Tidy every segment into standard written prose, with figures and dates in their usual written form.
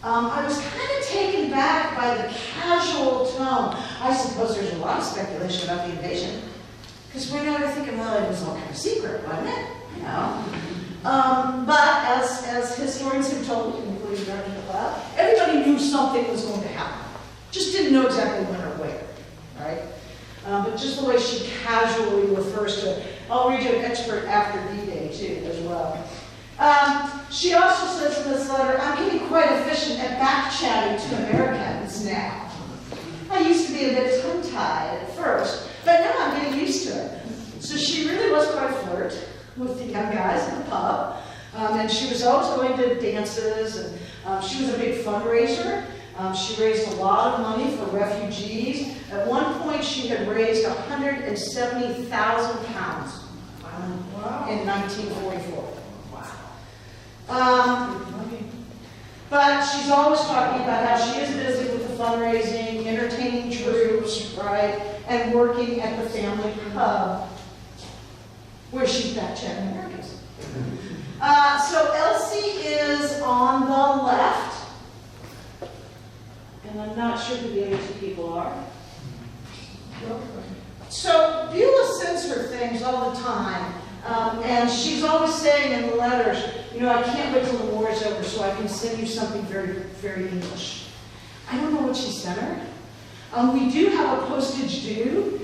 I was kind of taken back by the casual tone. I suppose there's a lot of speculation about the invasion, because we're never thinking, well, it was all kind of secret, wasn't it? You know. But as historians have told me, including Dr. Beulah, everybody knew something was going to happen. Just didn't know exactly when or where, right? But just the way she casually refers to it. I'll read you an expert after D-Day, too, as well. She also says in this letter, I'm getting quite efficient at back-chatting to Americans now. I used to be a bit tongue-tied at first, but now I'm getting used to it. So she really was quite a flirt with the young guys in the pub, and she was always going to dances, and she was a big fundraiser. She raised a lot of money for refugees. At one point, she had raised 170,000 pounds in 1944. But she's always talking about how she is busy with the fundraising, entertaining troops, right, and working at the family pub, where she's back-chatting Americans. So Elsie is on the left, and I'm not sure who the other two people are. So Beulah sends her things all the time, and she's always saying in the letters, you know, I can't wait till the war is over so I can send you something very, very English. I don't know what she sent her. We do have a postage due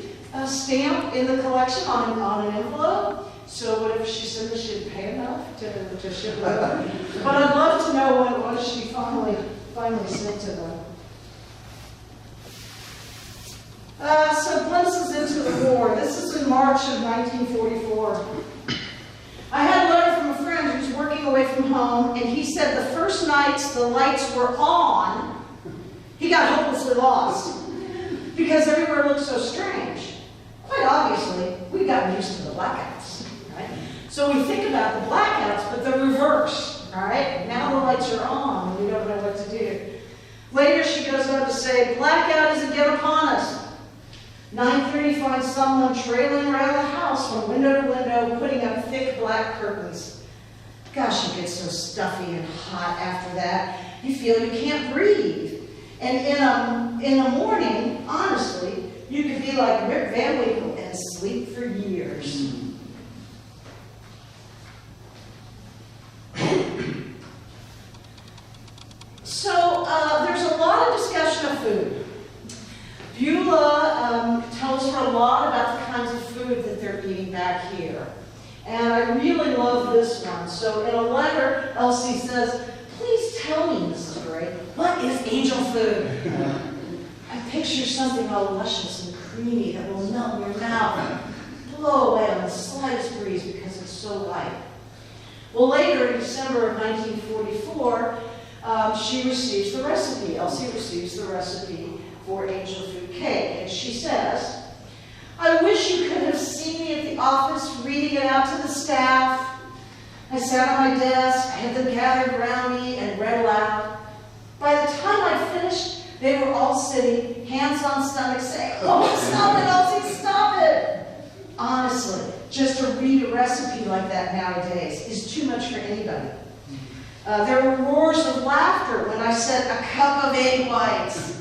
stamp in the collection on an envelope. So whatever she sent us, she'd pay enough to ship it over. But I'd love to know what it was she finally sent to them. So glimpses into the war. This is in March of 1944. I had a letter from a friend who's working away from home, and he said the first nights the lights were on, he got hopelessly lost because everywhere looked so strange. Quite obviously, we've gotten used to the blackouts, right? So we think about the blackouts, but the reverse, right? Now the lights are on, and we don't know what to do. Later, she goes on to say, blackout is again upon us. 9:30 finds someone trailing around the house from window to window, putting up thick black curtains. Gosh, it gets so stuffy and hot after that. You feel you can't breathe. And in the morning, honestly, you could be like Rip Van Winkle and sleep for years. So there's a lot of discussion of food. Beulah tells her a lot about the kinds of food that they're eating back here. And I really love this one. So in a letter, Elsie says, please tell me, Mrs. Gray, what is angel food? I picture something all luscious and creamy that will melt in your mouth, blow away on the slightest breeze because it's so light. Well, later in December of 1944, she receives the recipe. Elsie receives the recipe for angel food cake. And she says, I wish you could have seen me at the office reading it out to the staff. I sat on my desk, I had them gathered around me and read aloud. By the time I finished, they were all sitting, hands on stomachs, saying, oh, stop it, Elsie, stop it. Honestly, just to read a recipe like that nowadays is too much for anybody. There were roars of laughter when I said a cup of egg whites.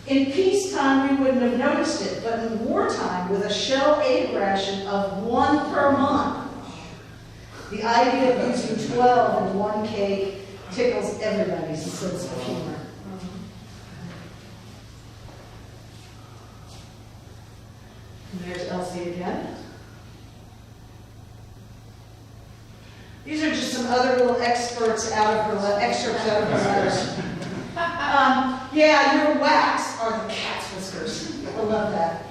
In peacetime, we wouldn't have noticed it, but in wartime, with a shell egg ration of 1 per month, the idea of using 12 in one cake tickles everybody's sense of humor. And there's Elsie again. These are just some other little excerpts out of her letters. Yeah, your wax are the cat's whiskers. I love that.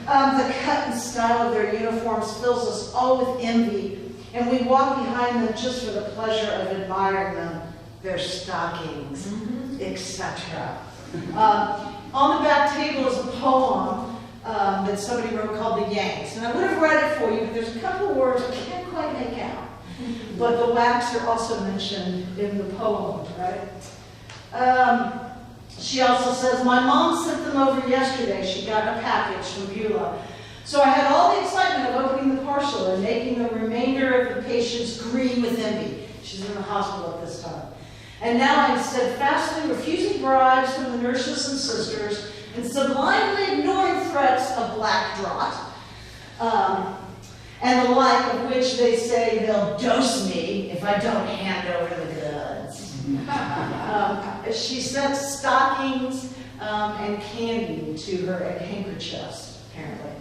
The cut and style of their uniforms fills us all with envy, and we walk behind them just for the pleasure of admiring them, their stockings, etc. On the back table is a poem that somebody wrote called The Yanks, and I would have read it for you, but there's a couple of words I can't quite make out. But the wax are also mentioned in the poem, right? She also says, my mom sent them over yesterday. She got a package from Beulah. So I had all the excitement of opening the parcel and making the remainder of the patients green with envy. She's in the hospital at this time. And now I'm steadfastly refusing bribes from the nurses and sisters and sublimely ignoring threats of black draught, and the like, of which they say they'll dose me if I don't hand over the goods. She sent stockings and candy to her at handkerchiefs, apparently.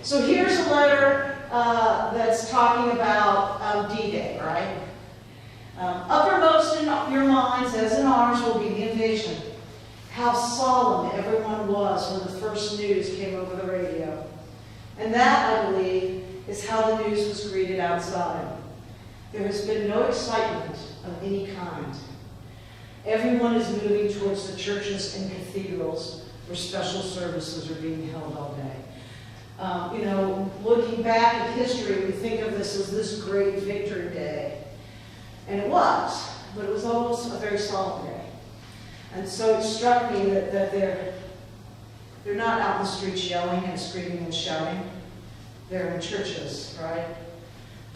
So here's a letter that's talking about D-Day, right? Uppermost in your minds, as in ours, will be the invasion. How solemn everyone was when the first news came over the radio. And that, I believe, is how the news was greeted outside. There has been no excitement of any kind. Everyone is moving towards the churches and cathedrals where special services are being held all day. You know, looking back at history, we think of this as this great victory day. And it was, but it was almost a very solemn day. And so it struck me that they're not out in the streets yelling and screaming and shouting. They're in churches, right?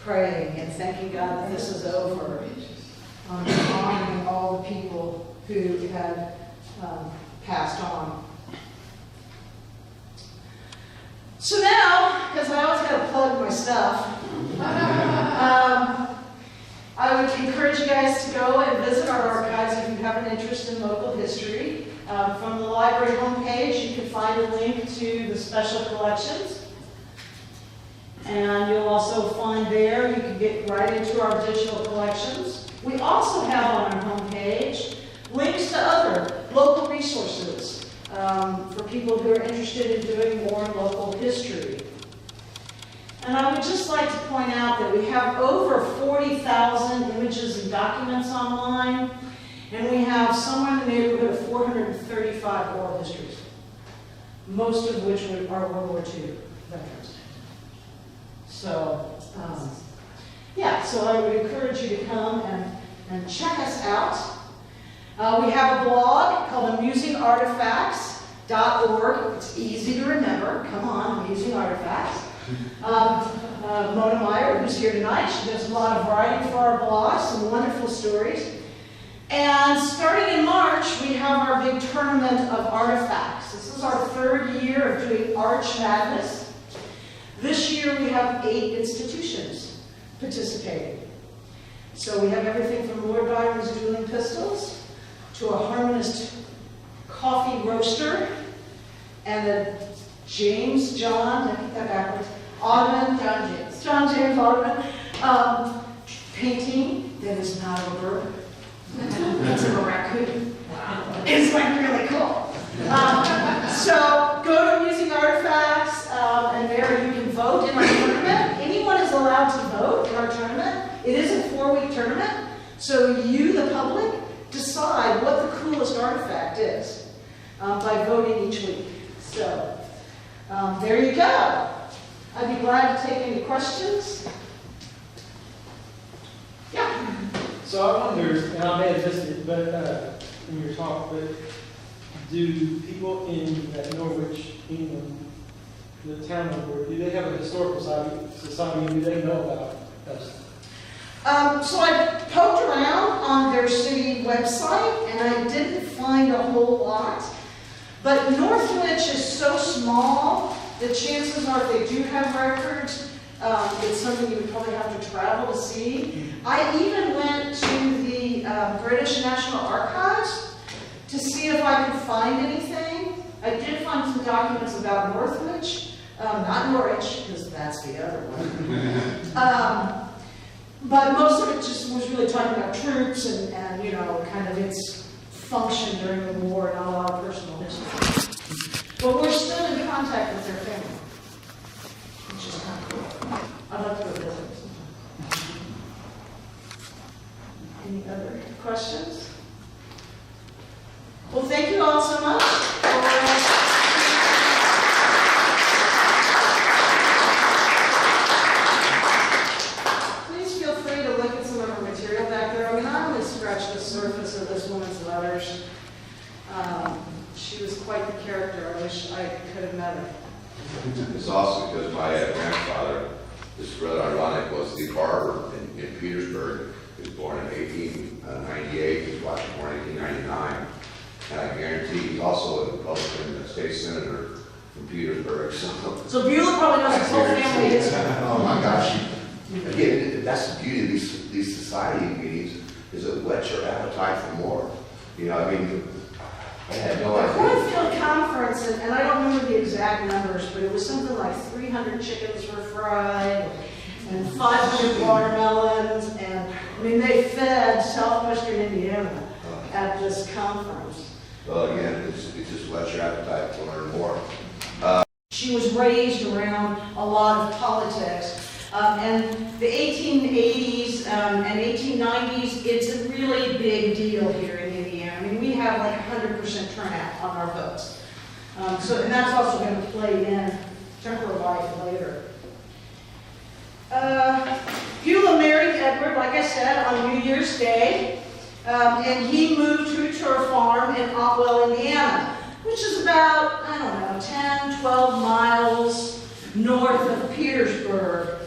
Praying and thanking God that this is over. Honoring all the people who had passed on. So now, because I always got to plug my stuff, I would encourage you guys to go and visit our archives if you have an interest in local history. From the library homepage, you can find a link to the special collections. And you'll also find there, you can get right into our digital collections. We also have on our homepage links to other local resources for people who are interested in doing more local history. And I would just like to point out that we have over 40,000 images and documents online, and we have somewhere in the neighborhood of 435 oral histories, most of which are World War II veterans. So, yeah, so I would encourage you to come and check us out. We have a blog called amusingartifacts.org. It's easy to remember. Come on, Amusing Artifacts. Mona Meyer, who's here tonight, she does a lot of writing for our blog, some wonderful stories. And starting in March, we have our big tournament of artifacts. This is our third year of doing Arch Madness. This year we have 8 institutions participating. So we have everything from Lord Byron's dueling pistols to a harmonist coffee roaster and a James John, I think that backwards, Audubon, John James Audubon, painting that is not a bird. It's a raccoon. It's like really cool. So go to Amusing Artifacts, and there you can vote in our tournament. Anyone is allowed to vote in our tournament. It is a 4-week tournament, so you, the public, decide what the coolest artifact is by voting each week. So there you go. I'd be glad to take any questions. Yeah. So I wonder, and I may have missed it, but in your talk, but do people in Norwich, England, the town of Norwich, do they have a historical society? Do they know about us? So I poked around on their city website, and I didn't find a whole lot. But Northwich is so small, the chances are if they do have records, it's something you would probably have to travel to see. I even went to the British National Archives to see if I could find anything. I did find some documents about Northwich, not Norwich, because that's the other one. But most of it just was really talking about troops and you know, kind of its function during the war, not a lot of personal history. But we're still in contact with their family, which is kind of cool. I'd love to go visit sometime. Any other questions? Well, thank you all so much for the surface of this woman's letters. She was quite the character. I wish I could have met her. It's also because my grandfather, this is rather ironic, was the barber in Petersburg. He was born in And I guarantee he's also a Republican state senator from Petersburg, so. So Beulah probably knows his whole family is. Oh my gosh. Again, that's the beauty of these society meetings, is it whets your appetite for more. You know, I mean, I had no The idea. Cornfield Conference, and I don't remember the exact numbers, but it was something like 300 chickens were fried, and 500 watermelons, and, I mean, they fed southwestern Indiana at this conference. Well, again, it just whets your appetite to learn more. She was raised around a lot of politics. And the 1880s and 1890s, it's a really big deal here in Indiana. I mean, we have like 100% turnout on our votes. And that's also going to play in to her life later. Beulah married Edward, like I said, on New Year's Day. And he moved to her farm in Otwell, Indiana, which is about, I don't know, 10, 12 miles north of Petersburg.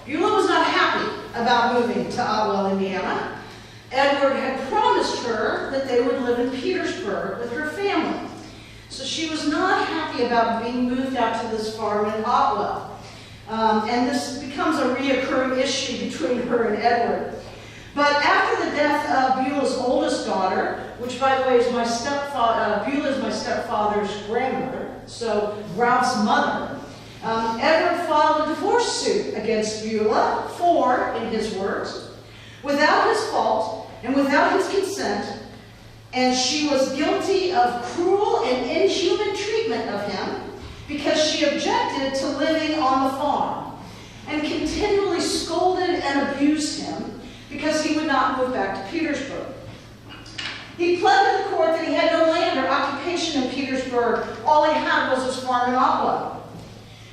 Beulah was not happy about moving to Otwell, Indiana. Edward had promised her that they would live in Petersburg with her family. So she was not happy about being moved out to this farm in Otwell. And this becomes a reoccurring issue between her and Edward. But after the death of Beulah's oldest daughter, which by the way is my stepfather, Beulah is my stepfather's grandmother, so Ralph's mother, Edward filed a divorce suit against Beulah for, in his words, without his fault and without his consent, and she was guilty of cruel and inhuman treatment of him because she objected to living on the farm and continually scolded and abused him because he would not move back to Petersburg. He pled to the court that he had no land or occupation in Petersburg. All he had was his farm in Otwell.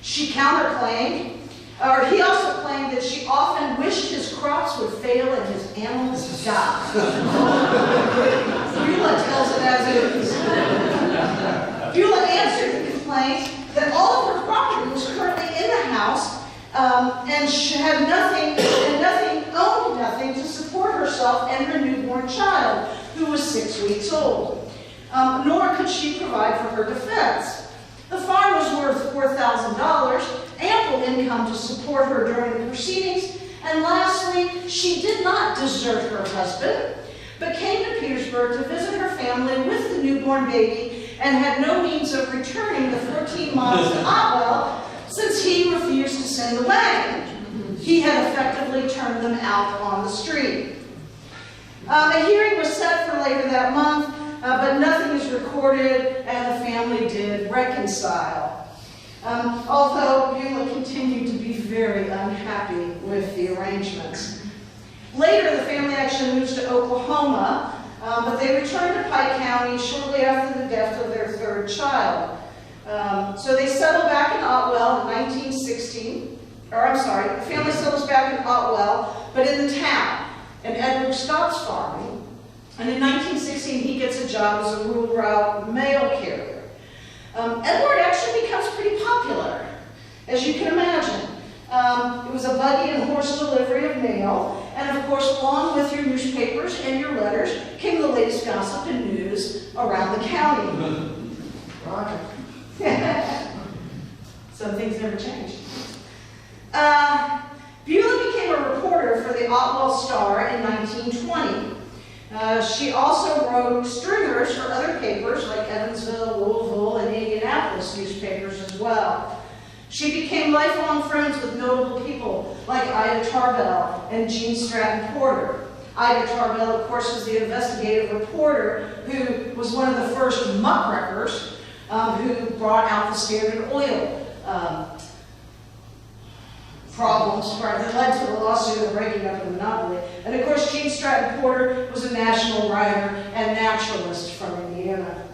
She counterclaimed, or he also claimed that she often wished his crops would fail and his animals die. Beulah tells it as it is. Beulah answered the complaint that all of her property was currently in the house, and she had owned nothing to support herself and her newborn child, who was 6 weeks old. Nor could she provide for her defense. The farm was worth $4,000, ample income to support her during the proceedings, and lastly, she did not desert her husband, but came to Petersburg to visit her family with the newborn baby and had no means of returning the 14 miles to Otwell since he refused to send the wagon. He had effectively turned them out on the street. A hearing was set for later that month, but nothing is recorded, and the family did reconcile. Although Beulah continued to be very unhappy with the arrangements. Later, the family actually moves to Oklahoma, but they returned to Pike County shortly after the death of their third child. So they settled back in Otwell in 1916. The family settles back in Otwell, but in the town. And Edward stops farming. And in 1916, he gets a job as a rural route mail carrier. Edward actually becomes pretty popular, as you can imagine. It was a buggy and horse delivery of mail. And of course, along with your newspapers and your letters, came the latest gossip and news around the county. Some things never change. Beulah became a reporter for the Otwell Star in 1920. She also wrote stringers for other papers like Evansville, Louisville, and Indianapolis newspapers as well. She became lifelong friends with notable people like Ida Tarbell and Gene Stratton Porter. Ida Tarbell, of course, was the investigative reporter who was one of the first muckrackers who brought out the Standard Oil problems that led to the lawsuit of breaking up the monopoly. And of course, Gene Stratton Porter was a national writer and naturalist from Indiana.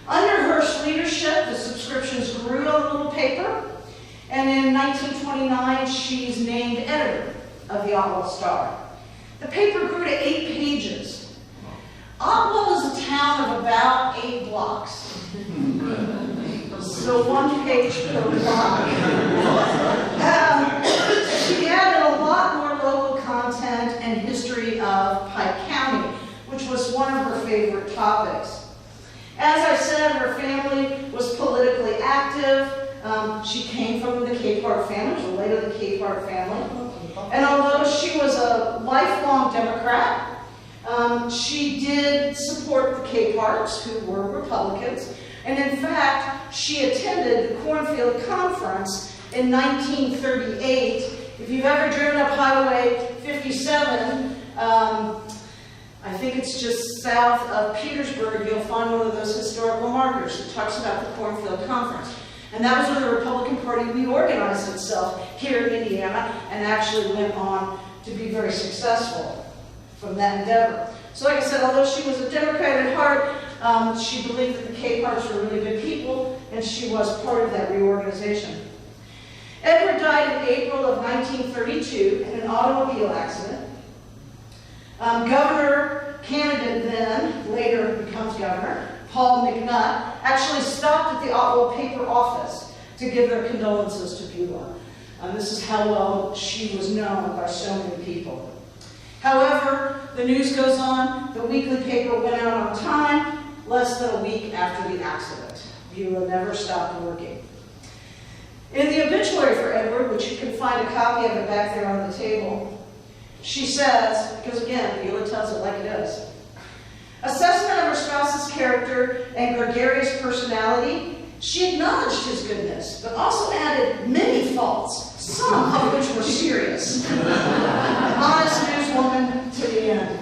Under Hearst's leadership, the subscriptions grew on the little paper, and in 1929, she's named editor of the Otwell Star. The paper grew to 8 pages. Otwell is a town of about 8 blocks. So 1 page per block. She added a lot more local content and history of Pike County, which was one of her favorite topics. As I said, her family was politically active. She came from the Capehart family, related to the Capehart family. And although she was a lifelong Democrat, she did support the Capeharts, who were Republicans. And in fact, she attended the Cornfield Conference in 1938. If you've ever driven up Highway 57, I think it's just south of Petersburg, you'll find one of those historical markers that talks about the Cornfield Conference. And that was when the Republican Party reorganized itself here in Indiana and actually went on to be very successful from that endeavor. So like I said, although she was a Democrat at heart, she believed that the Capeharts were really good people, and she was part of that reorganization. Edward died in April of 1932 in an automobile accident. Governor candidate then, later becomes governor, Paul McNutt, actually stopped at the Otwell paper office to give their condolences to Beulah. This is how well she was known by so many people. However, the news goes on, the weekly paper went out on time, less than a week after the accident. Beulah never stopped working. In the obituary for Edward, which you can find a copy of it back there on the table, she says, because again, Beulah tells it like it is, assessment of her spouse's character and gregarious personality, she acknowledged his goodness, but also added many faults, some of which were serious. Honest newswoman to the end.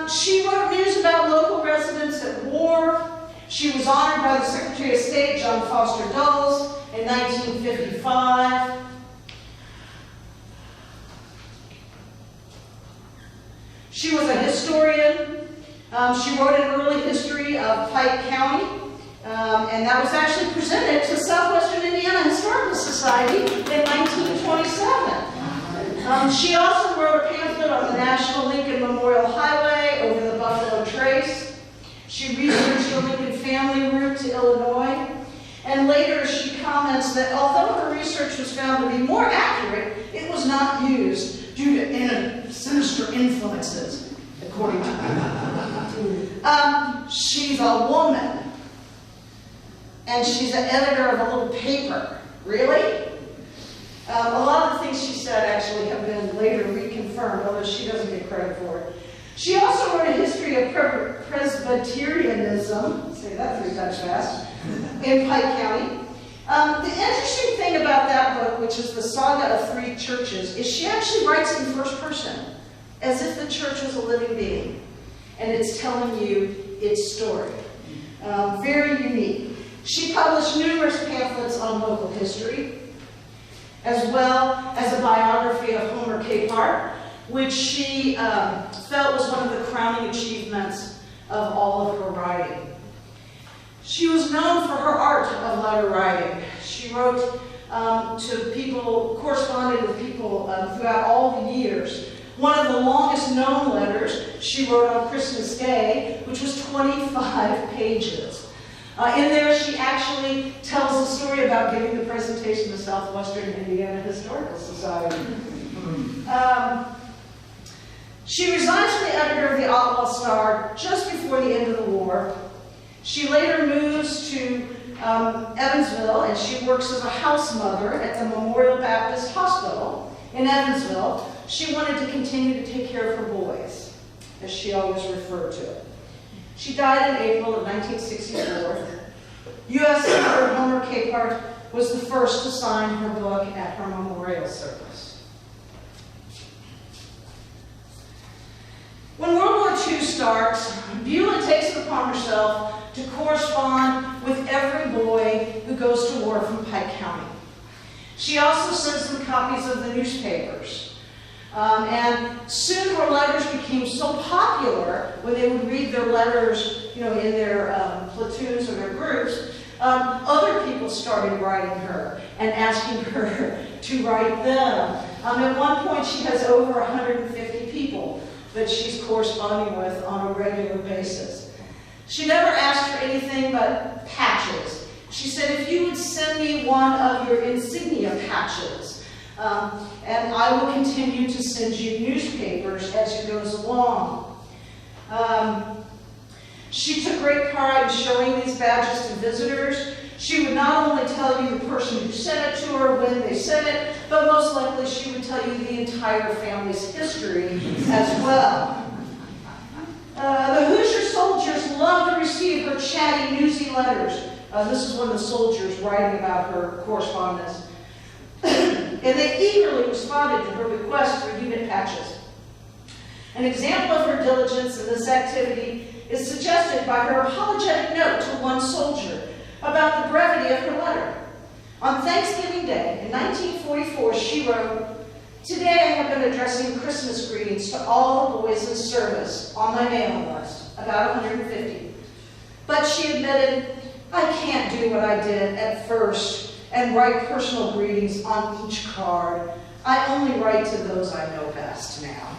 She wrote news about local residents at war. She was honored by the Secretary of State, John Foster Dulles, in 1955. She was a historian. She wrote an early history of Pike County, and that was actually presented to Southwestern Indiana Historical Society in 1927. She also wrote a pamphlet on the National Lincoln Memorial Highway over the Buffalo Trace. She researched the Lincoln family route to Illinois, and later she comments that although her research was found to be more accurate, it was not used due to sinister influences, according to her. She's a woman, and she's an editor of a little paper. Really? A lot of the things she said actually have been later reconfirmed, although she doesn't get credit for it. She also wrote a history of Presbyterianism, say that 3 times fast, in Pike County. The interesting thing about that book, which is the Saga of 3 Churches, is she actually writes in first person, as if the church was a living being, and it's telling you its story. Very unique. She published numerous pamphlets on local history, as well as a biography of Homer Capehart, which she felt was one of the crowning achievements of all of her writing. She was known for her art of letter writing. She wrote to people, corresponded with people throughout all the years. One of the longest known letters she wrote on Christmas Day, which was 25 pages. In there, she actually tells the story about giving the presentation to Southwestern Indiana Historical Society. She resigned from the editor of the Otwell Star just before the end of the war. She later moves to Evansville, and she works as a house mother at the Memorial Baptist Hospital in Evansville. She wanted to continue to take care of her boys, as she always referred to it. She died in April of 1964. U.S. Senator Homer Capehart was the first to sign her book at her memorial service. When World War II starts, Beulah takes it upon herself to correspond with every boy who goes to war from Pike County. She also sends them copies of the newspapers. And soon her letters became so popular when they would read their letters, in their platoons or their groups, other people started writing her and asking her to write them. At one point, she has over 150 people that she's corresponding with on a regular basis. She never asked for anything but patches. She said, if you would send me one of your insignia patches, And I will continue to send you newspapers as it goes along. She took great pride in showing these badges to visitors. She would not only tell you the person who sent it to her, when they sent it, but most likely she would tell you the entire family's history as well. The Hoosier soldiers loved to receive her chatty, newsy letters. This is one of the soldiers writing about her correspondence. And they eagerly responded to her request for unit patches. An example of her diligence in this activity is suggested by her apologetic note to one soldier about the brevity of her letter. On Thanksgiving Day in 1944, she wrote, "Today I have been addressing Christmas greetings to all the boys in service on my mailing list, about 150. But she admitted, I can't do what I did at first and write personal greetings on each card. I only write to those I know best now."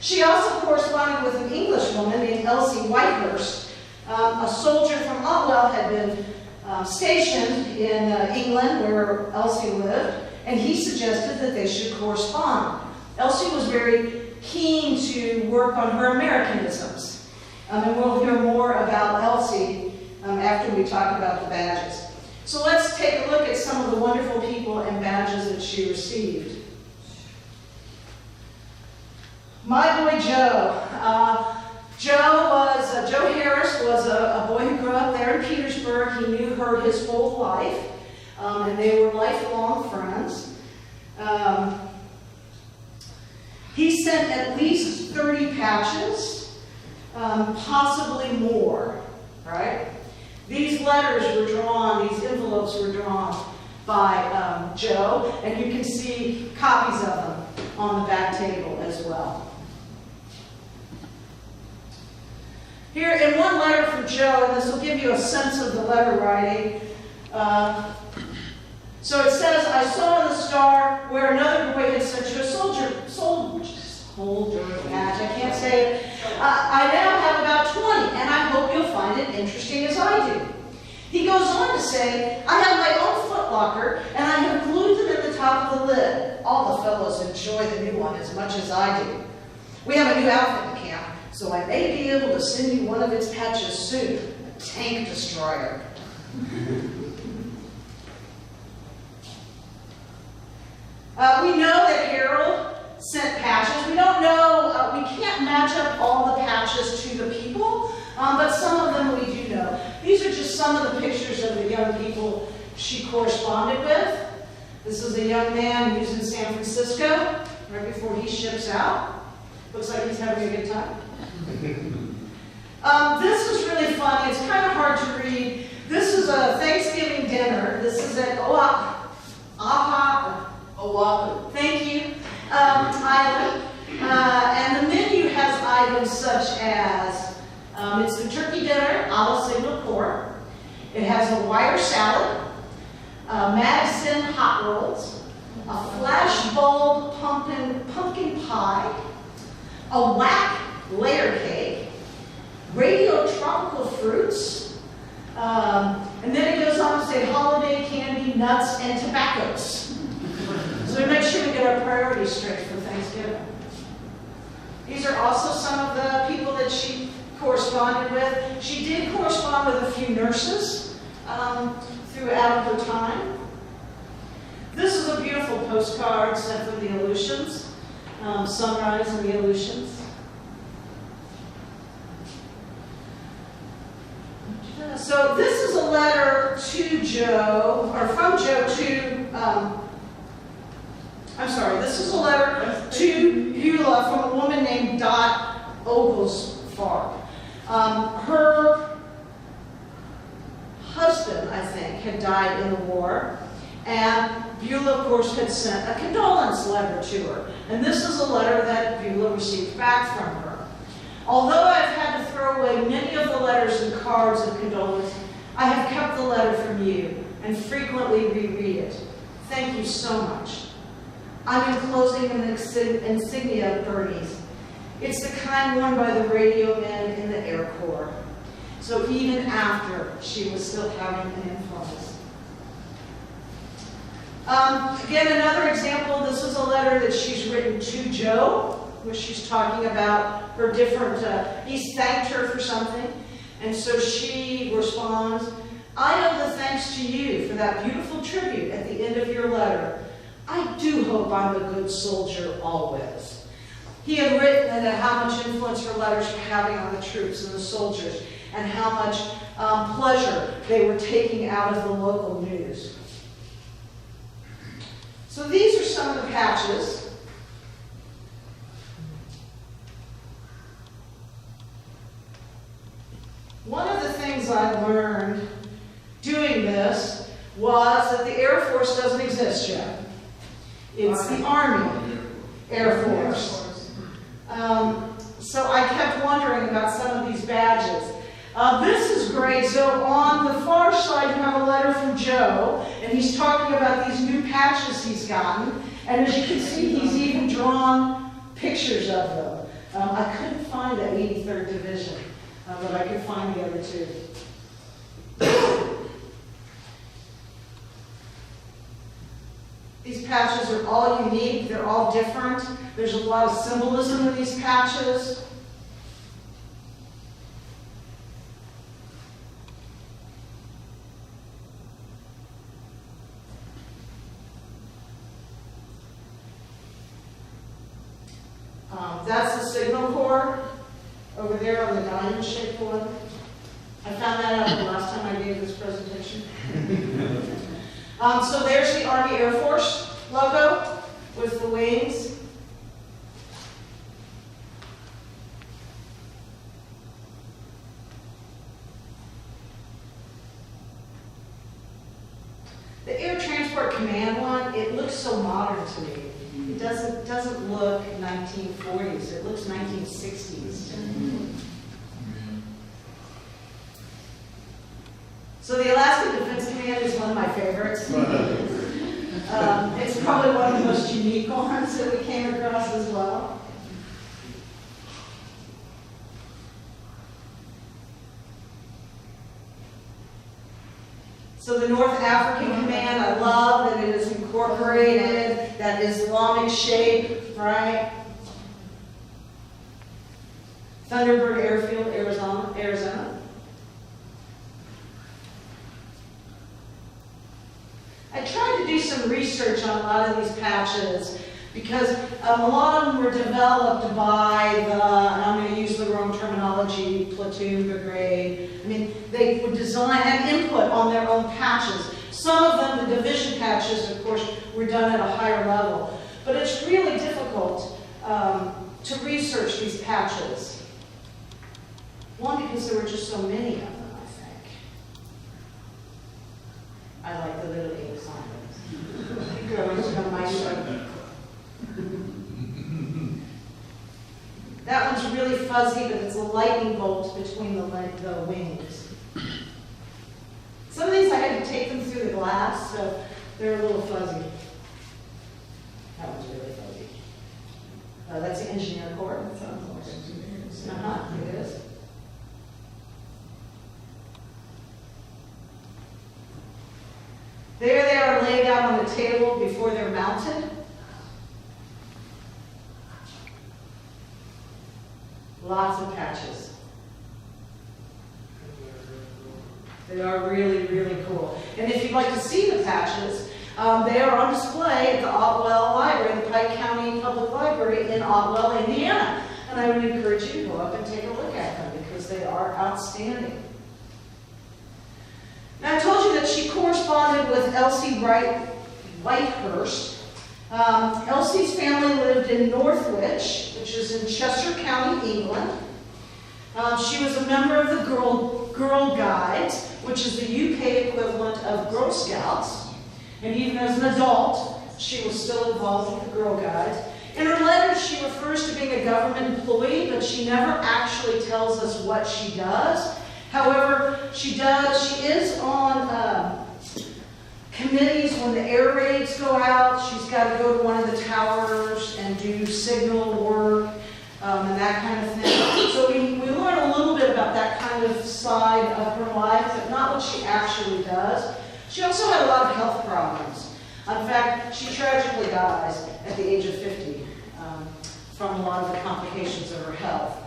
She also corresponded with an Englishwoman named Elsie Whitehurst. A soldier from Otwell had been stationed in England, where Elsie lived, and he suggested that they should correspond. Elsie was very keen to work on her Americanisms, and we'll hear more about Elsie after we talk about the badges. So let's take a look at some of the wonderful people and badges that she received. My boy Joe. Joe Harris was a boy who grew up there in Petersburg. He knew her his whole life, and they were lifelong friends. He sent at least 30 patches, possibly more, right? These letters were drawn, these envelopes were drawn by Joe, and you can see copies of them on the back table as well. Here, in one letter from Joe, and this will give you a sense of the letter writing. So it says, "I saw in the star where another boy had sent you a soldier patch." I can't say it. "I now have about 20, and I hope you'll find it interesting as I do." He goes on to say, "I have my own footlocker, and I have glued them in the top of the lid. All the fellows enjoy the new one as much as I do. We have a new outfit in camp, so I may be able to send you one of its patches soon. A tank destroyer." We know that Harold sent patches. We don't know, we can't match up all the patches to the people, but some of them we do know. These are just some of the pictures of the young people she corresponded with. This is a young man who's in San Francisco right before he ships out. Looks like he's having a good time. This is really funny. It's kind of hard to read. This is a Thanksgiving dinner. This is at Oahu, thank you, island. And the menu has items such as, it's the turkey dinner, a la Singapore. It has a wire salad, Madison hot rolls, a flashbulb pumpkin pie, a whack layer cake, radio tropical fruits, and then it goes on to say holiday candy, nuts, and tobaccos. So we make sure we get our priorities straight for Thanksgiving. These are also some of the people that she corresponded with. She did correspond with a few nurses throughout her time. This is a beautiful postcard sent from the Aleutians, Sunrise and the Aleutians. So this is a letter to Joe, or from Joe to, this is a letter to Beulah from a woman named Dot Oglesfarb. Her husband, I think, had died in the war, and Beulah, of course, had sent a condolence letter to her. And this is a letter that Beulah received back from her. Although I've had to throw away many of the letters and cards of condolence, I have kept the letter from you and frequently reread it. Thank you so much. I'm enclosing an insignia of Bernie's. It's the kind worn by the radio men in the Air Corps. So even after she was still having an influence. Again, another example, this is a letter that she's written to Joe, where she's talking about her different, he's thanked her for something, and so she responds, I owe the thanks to you for that beautiful tribute at the end of your letter. I do hope I'm a good soldier always. He had written that how much influence her letters were having on the troops and the soldiers, and how much pleasure they were taking out of the local news. So these are some of the patches. One of the things I learned doing this was that the Air Force doesn't exist yet. It's the Army Air Force. So I kept wondering about some of these badges. This is great. So on the far side, you have a letter from Joe, and he's talking about these new patches he's gotten. And as you can see, he's even drawn pictures of them. I couldn't find the 83rd Division, but I could find the other two. These patches are all unique. They're all different. There's a lot of symbolism in these patches. That's the signal corps over there on the diamond-shaped one. I found that out the last time I gave this presentation. So there's the Army Air Force logo with the wings. The Air Transport Command one, it looks so modern to me. It doesn't look 1940s. It looks 1960s to me. So the Alaska Defense Command is one of my favorites. It's probably one of the most unique ones that we came across as well. So the North African Command, I love that it is incorporated, that Islamic shape, right? Thunderbird Airfield, Arizona. I tried to do some research on a lot of these patches because a lot of them were developed by the, and I'm going to use the wrong terminology, platoon, brigade. I mean, they would design, have input on their own patches. Some of them, the division patches, of course, were done at a higher level. But it's really difficult to research these patches. One, because there were just so many of them, I think. I like the little ink signs. Girls on my shirt. That one's really fuzzy, but it's a lightning bolt between the wings. Some of these I had to take them through the glass, so they're a little fuzzy. That one's really fuzzy. That's the engineer corps. It is. There they are laid out on the table before they're mounted. Lots of patches. They are really, really cool. And if you'd like to see the patches, they are on display at the Otwell Library, the Pike County Public Library in Otwell, Indiana. And I would encourage you to go up and take a look at them because they are outstanding. Now I told you that she corresponded with Elsie Whitehurst. Elsie's family lived in Northwich, which is in Chester County, England. She was a member of the Girl Guides, which is the UK equivalent of Girl Scouts. And even as an adult, she was still involved with the Girl Guides. In her letters, she refers to being a government employee, but she never actually tells us what she does. However, she is on committees when the air raids go out. She's got to go to one of the towers and do signal work and that kind of thing. So we learn a little bit about that kind of side of her life, but not what she actually does. She also had a lot of health problems. In fact, she tragically dies at the age of 50 from a lot of the complications of her health.